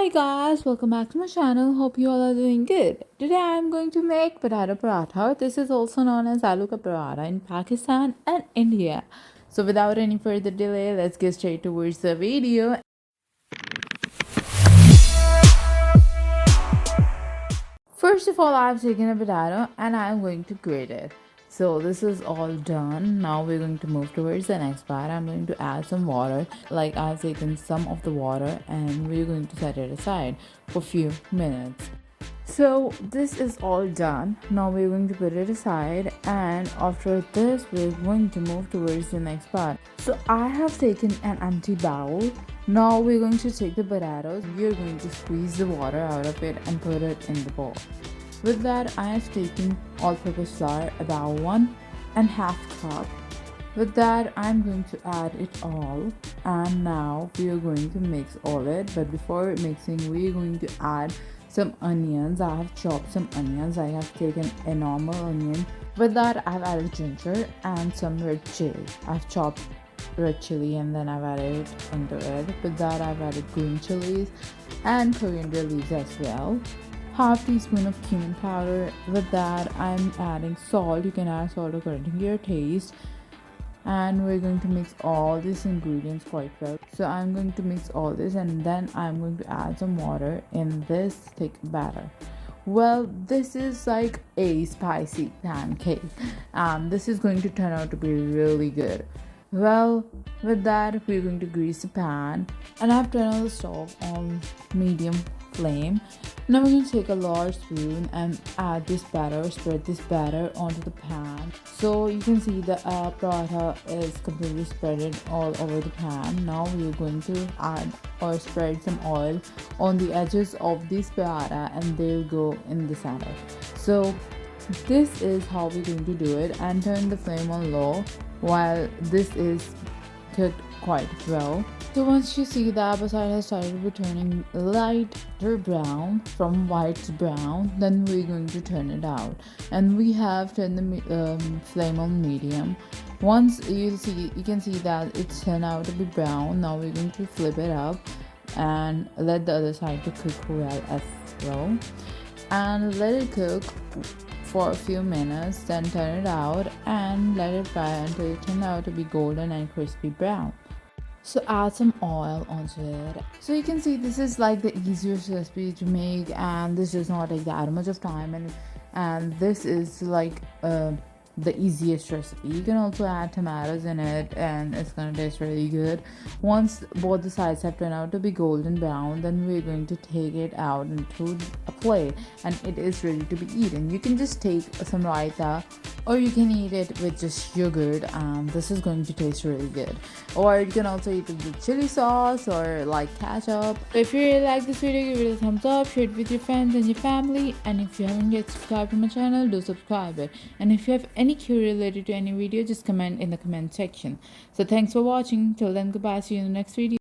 Hi guys, welcome back to my channel. Hope you all are doing good. Today I am going to make Paratha Paratha. This is also known as Aloo Paratha in Pakistan and India. So without any further delay, let's get straight towards the video. First of all, I've taken a potato and I'm going to grate it. So this is all done. Now we're going to move towards the next part. I'm going to add some water. Like I've taken some of the water and we're going to set it aside for a few minutes. So this is all done. Now we're going to put it aside, and after this we're going to move towards the next part. So I have taken an empty bowl. Now we're going to take the potatoes. We're going to squeeze the water out of it and put it in the bowl. With that, I have taken all-purpose flour, about 1.5 cup. With that, I'm going to add it all, and now we are going to mix all it. But before mixing, we're going to add some onions. I have chopped some onions. I have taken a normal onion. With that, I've added ginger and some red chili. I've chopped red chili and then I've added it into it. With that, I've added green chilies and coriander leaves as well. Half teaspoon of cumin powder. With that, I'm adding salt. You can add salt according to your taste. And we're going to mix all these ingredients quite well. So I'm going to mix all this, and then I'm going to add some water in this thick batter. Well, this is like a spicy pancake, and this is going to turn out to be really good. Well, with that, we're going to grease the pan, and I've turned on the stove on medium flame. Now we're going to take a large spoon and add this batter, spread this batter onto the pan. So you can see the paratha is completely spread all over the pan. Now we're going to add or spread some oil on the edges of this paratha, and they'll go in the center. So this is how we're going to do it, and turn the flame on low while this is cooked quite well. So once you see the apple side has started to be turning lighter brown from white to brown, then we're going to turn it out, and we have turned the flame on medium. Once you can see that it's turned out to be brown. Now we're going to flip it up and let the other side to cook well as well, and let it cook for a few minutes. Then turn it out and let it fry until it turns out to be golden and crispy brown. So add some oil onto it. So you can see this is like the easiest recipe to make, and this does not take that much of time, and this is like the easiest recipe. You can also add tomatoes in it, and it's gonna taste really good. Once both the sides have turned out to be golden brown, then we're going to take it out into a plate, and it is ready to be eaten. You can just take some raita, or you can eat it with just yogurt, and this is going to taste really good. Or you can also eat it with chili sauce or like ketchup. So if you really like this video, give it a thumbs up, share it with your friends and your family, and if you haven't yet subscribed to my channel, do subscribe it. And if you have any query related to any video, just comment in the comment section. So thanks for watching. Till then, goodbye. See you in the next video.